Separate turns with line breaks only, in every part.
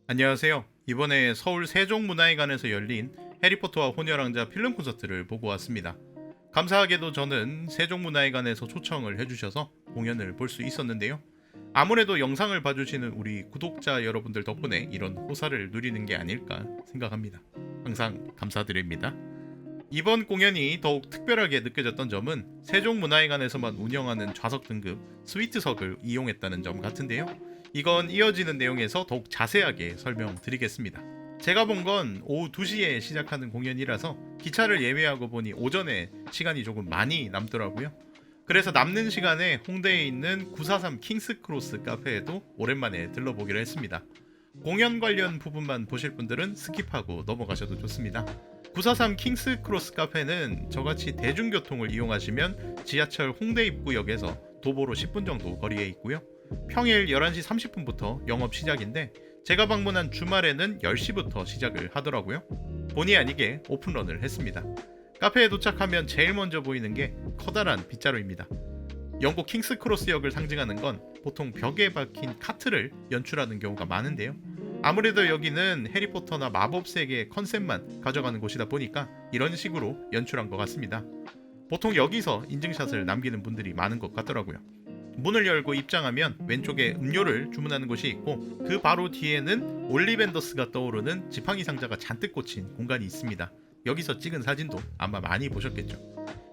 안녕하세요. 이번에 서울 세종문화회관에서 열린 해리포터와 혼혈왕자 필름 콘서트를 보고 왔습니다. 감사하게도 저는 세종문화회관에서 초청을 해주셔서 공연을 볼 수 있었는데요. 아무래도 영상을 봐주시는 우리 구독자 여러분들 덕분에 이런 호사를 누리는 게 아닐까 생각합니다. 항상 감사드립니다. 이번 공연이 더욱 특별하게 느껴졌던 점은 세종문화회관에서만 운영하는 좌석 등급 스위트석을 이용했다는 점 같은데요. 이건 이어지는 내용에서 더욱 자세하게 설명드리겠습니다. 제가 본 건 오후 2시에 시작하는 공연이라서 기차를 예매하고 보니 오전에 시간이 조금 많이 남더라고요. 그래서 남는 시간에 홍대에 있는 943 킹스크로스 카페에도 오랜만에 들러보기로 했습니다. 공연 관련 부분만 보실 분들은 스킵하고 넘어가셔도 좋습니다. 943 킹스크로스 카페는 저같이 대중교통을 이용하시면 지하철 홍대 입구역에서 도보로 10분 정도 거리에 있고요. 평일 11시 30분부터 영업 시작인데 제가 방문한 주말에는 10시부터 시작을 하더라고요. 본의 아니게 오픈런을 했습니다. 카페에 도착하면 제일 먼저 보이는 게 커다란 빗자루입니다. 영국 킹스크로스역을 상징하는 건 보통 벽에 박힌 카트를 연출하는 경우가 많은데요. 아무래도 여기는 해리포터나 마법세계의 컨셉만 가져가는 곳이다 보니까 이런 식으로 연출한 것 같습니다. 보통 여기서 인증샷을 남기는 분들이 많은 것 같더라고요. 문을 열고 입장하면 왼쪽에 음료를 주문하는 곳이 있고 그 바로 뒤에는 올리벤더스가 떠오르는 지팡이 상자가 잔뜩 꽂힌 공간이 있습니다. 여기서 찍은 사진도 아마 많이 보셨겠죠.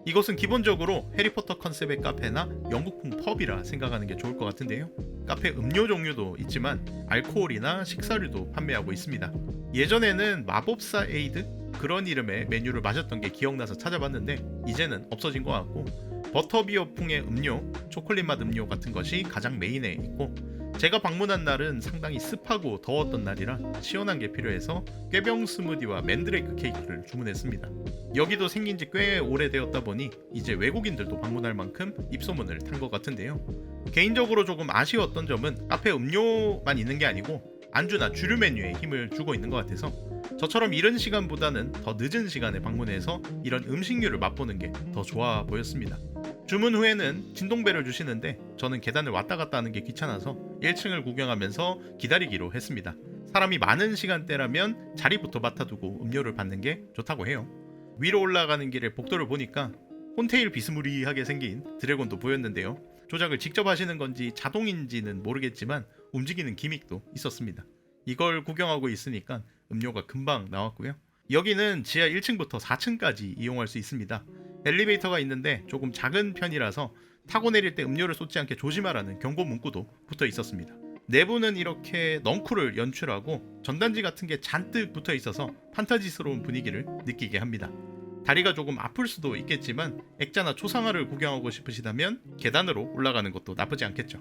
이곳은 기본적으로 해리포터 컨셉의 카페나 영국풍 펍이라 생각하는 게 좋을 것 같은데요. 카페 음료 종류도 있지만 알코올이나 식사류도 판매하고 있습니다. 예전에는 마법사 에이드? 그런 이름의 메뉴를 마셨던 게 기억나서 찾아봤는데 이제는 없어진 것 같고 버터비어풍의 음료, 초콜릿 맛 음료 같은 것이 가장 메인에 있고 제가 방문한 날은 상당히 습하고 더웠던 날이라 시원한 게 필요해서 꾀병 스무디와 맨드레이크 케이크를 주문했습니다. 여기도 생긴 지 꽤 오래되었다 보니 이제 외국인들도 방문할 만큼 입소문을 탄 것 같은데요. 개인적으로 조금 아쉬웠던 점은 카페 음료만 있는 게 아니고 안주나 주류 메뉴에 힘을 주고 있는 것 같아서 저처럼 이른 시간보다는 더 늦은 시간에 방문해서 이런 음식류를 맛보는 게 더 좋아 보였습니다. 주문 후에는 진동배를 주시는데 저는 계단을 왔다 갔다 하는 게 귀찮아서 1층을 구경하면서 기다리기로 했습니다. 사람이 많은 시간대라면 자리부터 맡아두고 음료를 받는 게 좋다고 해요. 위로 올라가는 길에 복도를 보니까 폰테일 비스무리하게 생긴 드래곤도 보였는데요. 조작을 직접 하시는 건지 자동인지는 모르겠지만 움직이는 기믹도 있었습니다. 이걸 구경하고 있으니까 음료가 금방 나왔고요. 여기는 지하 1층부터 4층까지 이용할 수 있습니다. 엘리베이터가 있는데 조금 작은 편이라서 타고 내릴 때 음료를 쏟지 않게 조심하라는 경고 문구도 붙어 있었습니다. 내부는 이렇게 넝쿨을 연출하고 전단지 같은 게 잔뜩 붙어 있어서 판타지스러운 분위기를 느끼게 합니다. 다리가 조금 아플 수도 있겠지만 액자나 초상화를 구경하고 싶으시다면 계단으로 올라가는 것도 나쁘지 않겠죠.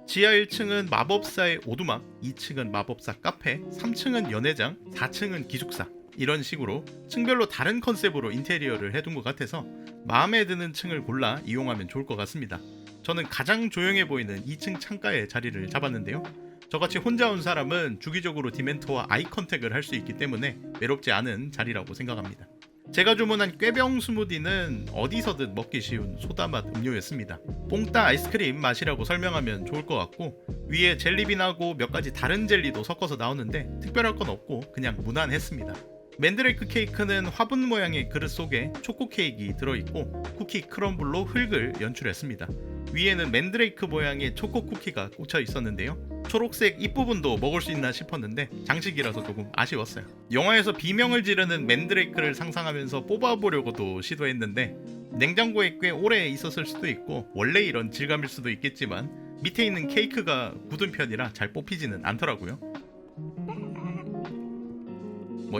지하 1층은 마법사의 오두막, 2층은 마법사 카페, 3층은 연회장, 4층은 기숙사, 이런 식으로 층별로 다른 컨셉으로 인테리어를 해둔 것 같아서 마음에 드는 층을 골라 이용하면 좋을 것 같습니다. 저는 가장 조용해 보이는 2층 창가에 자리를 잡았는데요. 저같이 혼자 온 사람은 주기적으로 디멘터와 아이 컨택을 할 수 있기 때문에 외롭지 않은 자리라고 생각합니다. 제가 주문한 꾀병 스무디는 어디서든 먹기 쉬운 소다맛 음료였습니다. 뽕따 아이스크림 맛이라고 설명하면 좋을 것 같고 위에 젤리빈하고 몇 가지 다른 젤리도 섞어서 나오는데 특별할 건 없고 그냥 무난했습니다. 맨드레이크 케이크는 화분 모양의 그릇 속에 초코 케이크 들어있고 쿠키 크럼블로 흙을 연출했습니다. 위에는 맨드레이크 모양의 초코 쿠키가 꽂혀 있었는데요. 초록색 잎부분도 먹을 수 있나 싶었는데 장식이라서 조금 아쉬웠어요. 영화에서 비명을 지르는 맨드레이크를 상상하면서 뽑아보려고도 시도했는데 냉장고에 꽤 오래 있었을 수도 있고 원래 이런 질감일 수도 있겠지만 밑에 있는 케이크가 굳은 편이라 잘 뽑히지는 않더라고요.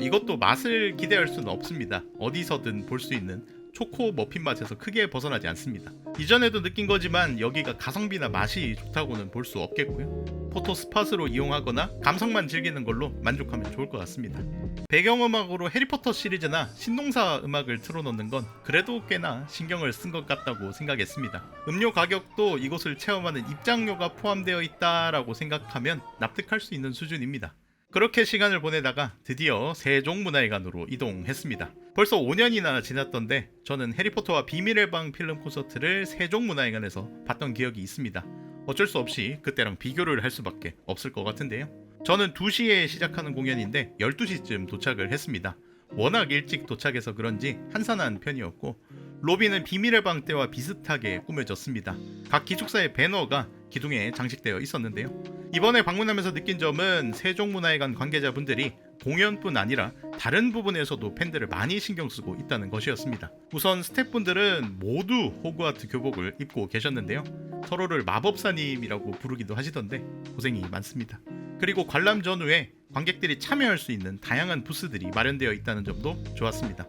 이것도 맛을 기대할 수는 없습니다. 어디서든 볼 수 있는 초코 머핀 맛에서 크게 벗어나지 않습니다. 이전에도 느낀 거지만 여기가 가성비나 맛이 좋다고는 볼 수 없겠고요. 포토 스팟으로 이용하거나 감성만 즐기는 걸로 만족하면 좋을 것 같습니다. 배경음악으로 해리포터 시리즈나 신동사 음악을 틀어놓는 건 그래도 꽤나 신경을 쓴 것 같다고 생각했습니다. 음료 가격도 이곳을 체험하는 입장료가 포함되어 있다라고 생각하면 납득할 수 있는 수준입니다. 그렇게 시간을 보내다가 드디어 세종문화회관으로 이동했습니다. 벌써 5년이나 지났던데 저는 해리포터와 비밀의 방 필름 콘서트를 세종문화회관에서 봤던 기억이 있습니다. 어쩔 수 없이 그때랑 비교를 할 수밖에 없을 것 같은데요. 저는 2시에 시작하는 공연인데 12시쯤 도착을 했습니다. 워낙 일찍 도착해서 그런지 한산한 편이었고 로비는 비밀의 방 때와 비슷하게 꾸며졌습니다. 각 기숙사의 배너가 기둥에 장식되어 있었는데요. 이번에 방문하면서 느낀 점은 세종문화회관 관계자분들이 공연뿐 아니라 다른 부분에서도 팬들을 많이 신경 쓰고 있다는 것이었습니다. 우선 스태프분들은 모두 호그와트 교복을 입고 계셨는데요. 서로를 마법사님이라고 부르기도 하시던데 고생이 많습니다. 그리고 관람 전후에 관객들이 참여할 수 있는 다양한 부스들이 마련되어 있다는 점도 좋았습니다.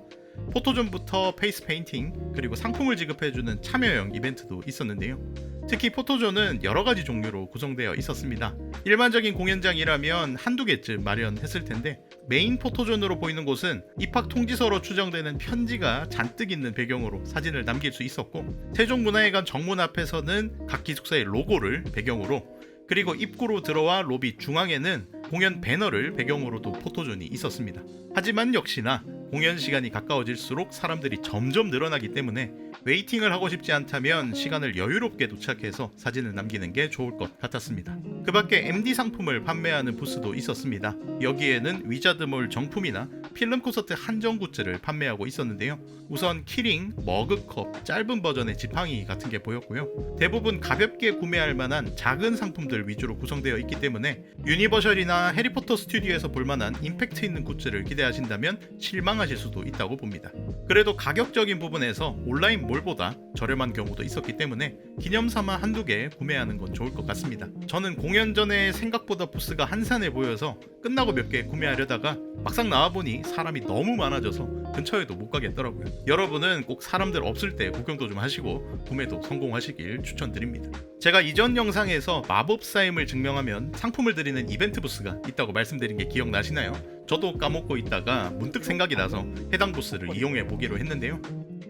포토존부터 페이스 페인팅 그리고 상품을 지급해주는 참여형 이벤트도 있었는데요. 특히 포토존은 여러가지 종류로 구성되어 있었습니다. 일반적인 공연장이라면 한두 개쯤 마련했을 텐데 메인 포토존으로 보이는 곳은 입학 통지서로 추정되는 편지가 잔뜩 있는 배경으로 사진을 남길 수 있었고, 세종문화회관 정문 앞에서는 각 기숙사의 로고를 배경으로, 그리고 입구로 들어와 로비 중앙에는 공연 배너를 배경으로도 포토존이 있었습니다. 하지만 역시나 공연 시간이 가까워질수록 사람들이 점점 늘어나기 때문에 웨이팅을 하고 싶지 않다면 시간을 여유롭게 도착해서 사진을 남기는 게 좋을 것 같았습니다. 그 밖에 MD 상품을 판매하는 부스도 있었습니다. 여기에는 위자드몰 정품이나 필름 콘서트 한정 굿즈를 판매하고 있었는데요. 우선 키링, 머그컵, 짧은 버전의 지팡이 같은 게 보였고요. 대부분 가볍게 구매할 만한 작은 상품들 위주로 구성되어 있기 때문에 유니버셜이나 해리포터 스튜디오에서 볼만한 임팩트 있는 굿즈를 기대하신다면 실망하실 수도 있다고 봅니다. 그래도 가격적인 부분에서 온라인 몰보다 저렴한 경우도 있었기 때문에 기념삼아 한두 개 구매하는 건 좋을 것 같습니다. 저는 공연 전에 생각보다 부스가 한산해 보여서 끝나고 몇 개 구매하려다가 막상 나와보니 사람이 너무 많아져서 근처에도 못 가겠더라고요. 여러분은 꼭 사람들 없을 때 구경도 좀 하시고 구매도 성공하시길 추천드립니다. 제가 이전 영상에서 마법사임을 증명하면 상품을 드리는 이벤트 부스가 있다고 말씀드린 게 기억나시나요? 저도 까먹고 있다가 문득 생각이 나서 해당 부스를 이용해 보기로 했는데요.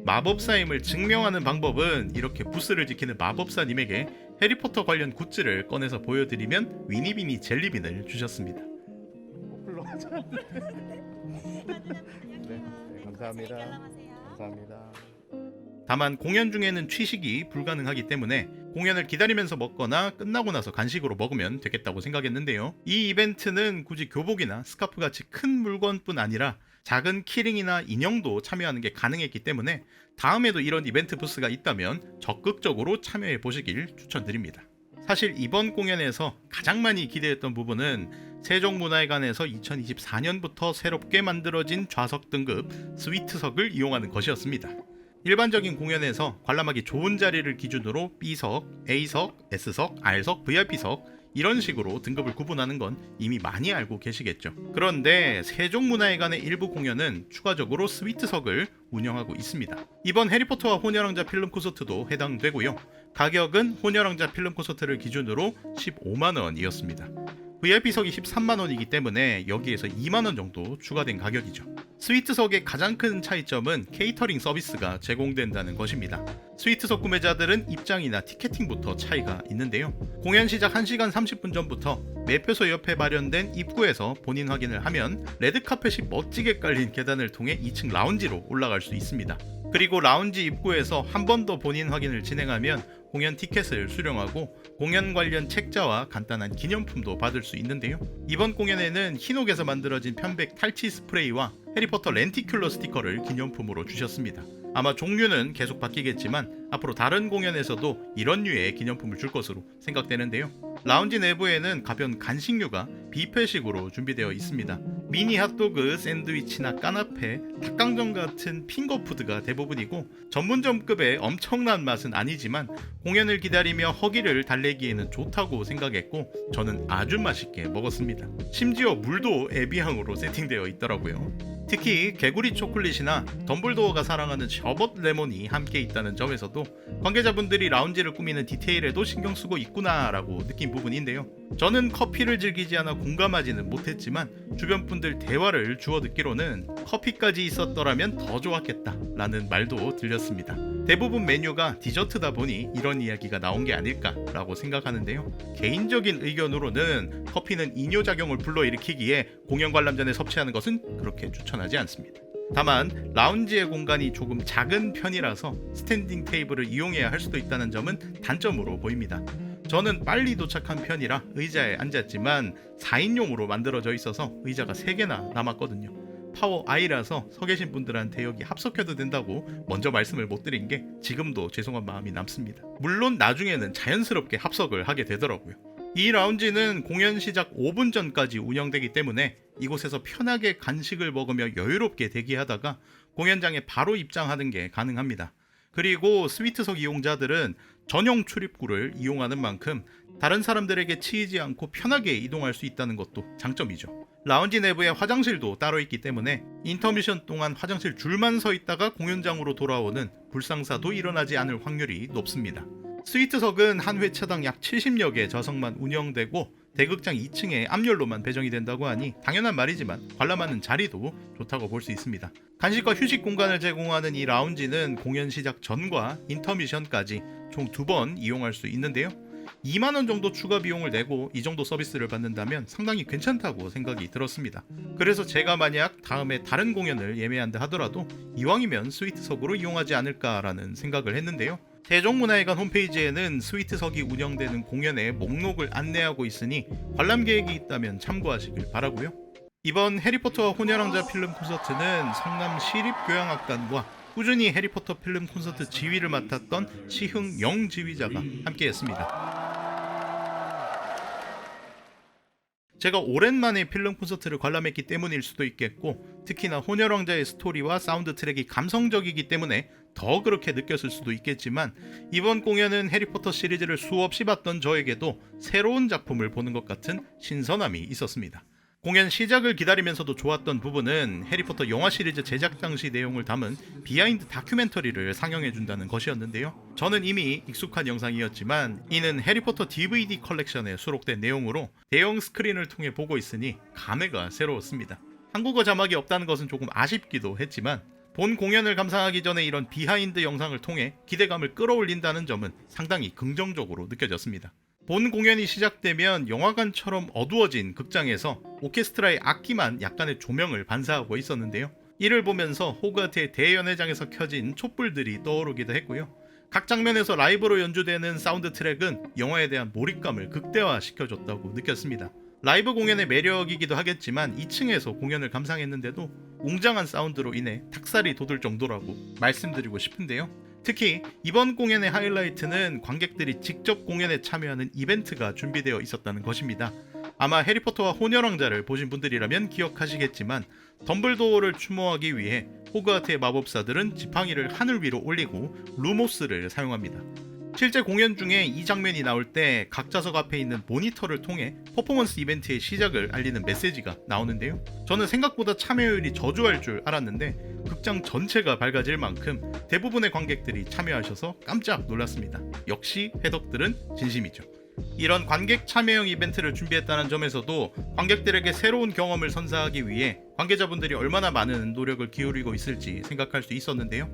마법사임을 증명하는 방법은 이렇게 부스를 지키는 마법사님에게 해리포터 관련 굿즈를 꺼내서 보여드리면 위니비니 젤리빈을 주셨습니다. 네, 감사합니다. 감사합니다. 다만 공연 중에는 취식이 불가능하기 때문에 공연을 기다리면서 먹거나 끝나고 나서 간식으로 먹으면 되겠다고 생각했는데요. 이 이벤트는 굳이 교복이나 스카프 같이 큰 물건뿐 아니라 작은 키링이나 인형도 참여하는 게 가능했기 때문에 다음에도 이런 이벤트 부스가 있다면 적극적으로 참여해 보시길 추천드립니다. 사실 이번 공연에서 가장 많이 기대했던 부분은 세종문화회관에서 2024년부터 새롭게 만들어진 좌석 등급 스위트석을 이용하는 것이었습니다. 일반적인 공연에서 관람하기 좋은 자리를 기준으로 B석, A석, S석, R석, VIP석 이런 식으로 등급을 구분하는 건 이미 많이 알고 계시겠죠. 그런데 세종문화회관의 일부 공연은 추가적으로 스위트석을 운영하고 있습니다. 이번 해리포터와 호녀랑자 필름 콘서트도 해당되고요. 가격은 호녀랑자 필름 콘서트를 기준으로 15만원이었습니다. VIP석이 13만원이기 때문에 여기에서 2만원 정도 추가된 가격이죠. 스위트석의 가장 큰 차이점은 케이터링 서비스가 제공된다는 것입니다. 스위트석 구매자들은 입장이나 티켓팅부터 차이가 있는데요. 공연 시작 1시간 30분 전부터 매표소 옆에 마련된 입구에서 본인 확인을 하면 레드카펫이 멋지게 깔린 계단을 통해 2층 라운지로 올라갈 수 있습니다. 그리고 라운지 입구에서 한 번 더 본인 확인을 진행하면 공연 티켓을 수령하고 공연 관련 책자와 간단한 기념품도 받을 수 있는데요. 이번 공연에는 흰옥에서 만들어진 편백 탈취 스프레이와 해리포터 렌티큘러 스티커를 기념품으로 주셨습니다. 아마 종류는 계속 바뀌겠지만 앞으로 다른 공연에서도 이런 류의 기념품을 줄 것으로 생각되는데요. 라운지 내부에는 가벼운 간식류가 뷔페식으로 준비되어 있습니다. 미니 핫도그, 샌드위치나 까나페, 닭강정 같은 핑거푸드가 대부분이고 전문점급의 엄청난 맛은 아니지만 공연을 기다리며 허기를 달래기에는 좋다고 생각했고 저는 아주 맛있게 먹었습니다. 심지어 물도 에비앙으로 세팅되어 있더라고요. 특히 개구리 초콜릿이나 덤블도어가 사랑하는 셔벗 레몬이 함께 있다는 점에서도 관계자분들이 라운지를 꾸미는 디테일에도 신경 쓰고 있구나 라고 느낀 부분인데요. 저는 커피를 즐기지 않아 공감하지는 못했지만 주변 분들 대화를 주워 듣기로는 커피까지 있었더라면 더 좋았겠다 라는 말도 들렸습니다. 대부분 메뉴가 디저트다 보니 이런 이야기가 나온 게 아닐까 라고 생각하는데요. 개인적인 의견으로는 커피는 이뇨작용을 불러일으키기에 공연 관람 전에 섭취하는 것은 그렇게 추천하지 않습니다. 다만 라운지의 공간이 조금 작은 편이라서 스탠딩 테이블을 이용해야 할 수도 있다는 점은 단점으로 보입니다. 저는 빨리 도착한 편이라 의자에 앉았지만 4인용으로 만들어져 있어서 의자가 3개나 남았거든요. 파워 I라서 서 계신 분들한테 여기 합석해도 된다고 먼저 말씀을 못 드린 게 지금도 죄송한 마음이 남습니다. 물론 나중에는 자연스럽게 합석을 하게 되더라고요. 이 라운지는 공연 시작 5분 전까지 운영되기 때문에 이곳에서 편하게 간식을 먹으며 여유롭게 대기하다가 공연장에 바로 입장하는 게 가능합니다. 그리고 스위트석 이용자들은 전용 출입구를 이용하는 만큼 다른 사람들에게 치이지 않고 편하게 이동할 수 있다는 것도 장점이죠. 라운지 내부에 화장실도 따로 있기 때문에 인터미션 동안 화장실 줄만 서 있다가 공연장으로 돌아오는 불상사도 일어나지 않을 확률이 높습니다. 스위트석은 한 회차당 약 70여 개 좌석만 운영되고 대극장 2층에 앞열로만 배정이 된다고 하니 당연한 말이지만 관람하는 자리도 좋다고 볼 수 있습니다. 간식과 휴식 공간을 제공하는 이 라운지는 공연 시작 전과 인터미션까지 총 2번 이용할 수 있는데요. 2만원 정도 추가 비용을 내고 이 정도 서비스를 받는다면 상당히 괜찮다고 생각이 들었습니다. 그래서 제가 만약 다음에 다른 공연을 예매한다 하더라도 이왕이면 스위트석으로 이용하지 않을까라는 생각을 했는데요. 세종문화회관 홈페이지에는 스위트석이 운영되는 공연의 목록을 안내하고 있으니 관람 계획이 있다면 참고하시길 바라고요. 이번 해리포터와 호녀랑자 필름 콘서트는 성남 시립교향악단과 꾸준히 해리포터 필름 콘서트 지휘를 맡았던 시흥영 지휘자가 함께했습니다. 제가 오랜만에 필름 콘서트를 관람했기 때문일 수도 있겠고 특히나 호녀랑자의 스토리와 사운드 트랙이 감성적이기 때문에 더 그렇게 느꼈을 수도 있겠지만 이번 공연은 해리포터 시리즈를 수없이 봤던 저에게도 새로운 작품을 보는 것 같은 신선함이 있었습니다. 공연 시작을 기다리면서도 좋았던 부분은 해리포터 영화 시리즈 제작 당시 내용을 담은 비하인드 다큐멘터리를 상영해준다는 것이었는데요. 저는 이미 익숙한 영상이었지만 이는 해리포터 DVD 컬렉션에 수록된 내용으로 대형 스크린을 통해 보고 있으니 감회가 새로웠습니다. 한국어 자막이 없다는 것은 조금 아쉽기도 했지만 본 공연을 감상하기 전에 이런 비하인드 영상을 통해 기대감을 끌어올린다는 점은 상당히 긍정적으로 느껴졌습니다. 본 공연이 시작되면 영화관처럼 어두워진 극장에서 오케스트라의 악기만 약간의 조명을 반사하고 있었는데요. 이를 보면서 호그와트의 대연회장에서 켜진 촛불들이 떠오르기도 했고요. 각 장면에서 라이브로 연주되는 사운드 트랙은 영화에 대한 몰입감을 극대화시켜줬다고 느꼈습니다. 라이브 공연의 매력이기도 하겠지만 2층에서 공연을 감상했는데도 웅장한 사운드로 인해 탁살이 돋을 정도라고 말씀드리고 싶은데요. 특히 이번 공연의 하이라이트는 관객들이 직접 공연에 참여하는 이벤트가 준비되어 있었다는 것입니다. 아마 해리포터와 호녀랑자를 보신 분들이라면 기억하시겠지만 덤블도어를 추모하기 위해 호그와트의 마법사들은 지팡이를 하늘 위로 올리고 루모스를 사용합니다. 실제 공연 중에 이 장면이 나올 때 각 좌석 앞에 있는 모니터를 통해 퍼포먼스 이벤트의 시작을 알리는 메시지가 나오는데요. 저는 생각보다 참여율이 저조할 줄 알았는데 극장 전체가 밝아질 만큼 대부분의 관객들이 참여하셔서 깜짝 놀랐습니다. 역시 해덕들은 진심이죠. 이런 관객 참여형 이벤트를 준비했다는 점에서도 관객들에게 새로운 경험을 선사하기 위해 관계자분들이 얼마나 많은 노력을 기울이고 있을지 생각할 수 있었는데요.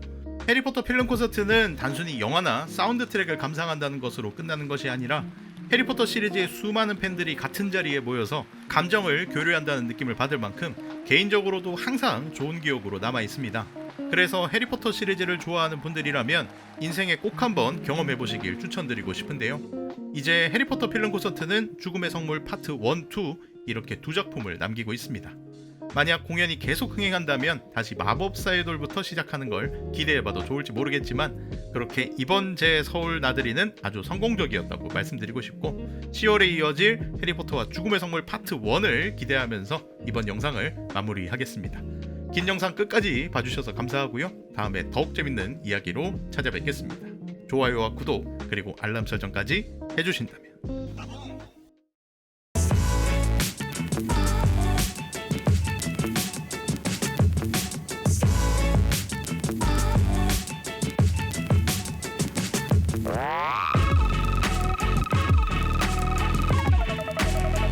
해리포터 필름 콘서트는 단순히 영화나 사운드 트랙을 감상한다는 것으로 끝나는 것이 아니라 해리포터 시리즈의 수많은 팬들이 같은 자리에 모여서 감정을 교류한다는 느낌을 받을 만큼 개인적으로도 항상 좋은 기억으로 남아 있습니다. 그래서 해리포터 시리즈를 좋아하는 분들이라면 인생에 꼭 한번 경험해 보시길 추천드리고 싶은데요. 이제 해리포터 필름 콘서트는 죽음의 성물 파트 1, 2 이렇게 2작품을 남기고 있습니다. 만약 공연이 계속 흥행한다면 다시 마법사의 돌부터 시작하는 걸 기대해봐도 좋을지 모르겠지만 그렇게 이번 제 서울 나들이는 아주 성공적이었다고 말씀드리고 싶고 10월에 이어질 해리포터와 죽음의 성물 파트 1을 기대하면서 이번 영상을 마무리하겠습니다. 긴 영상 끝까지 봐주셔서 감사하고요. 다음에 더욱 재밌는 이야기로 찾아뵙겠습니다. 좋아요와 구독 그리고 알람 설정까지 해주신다면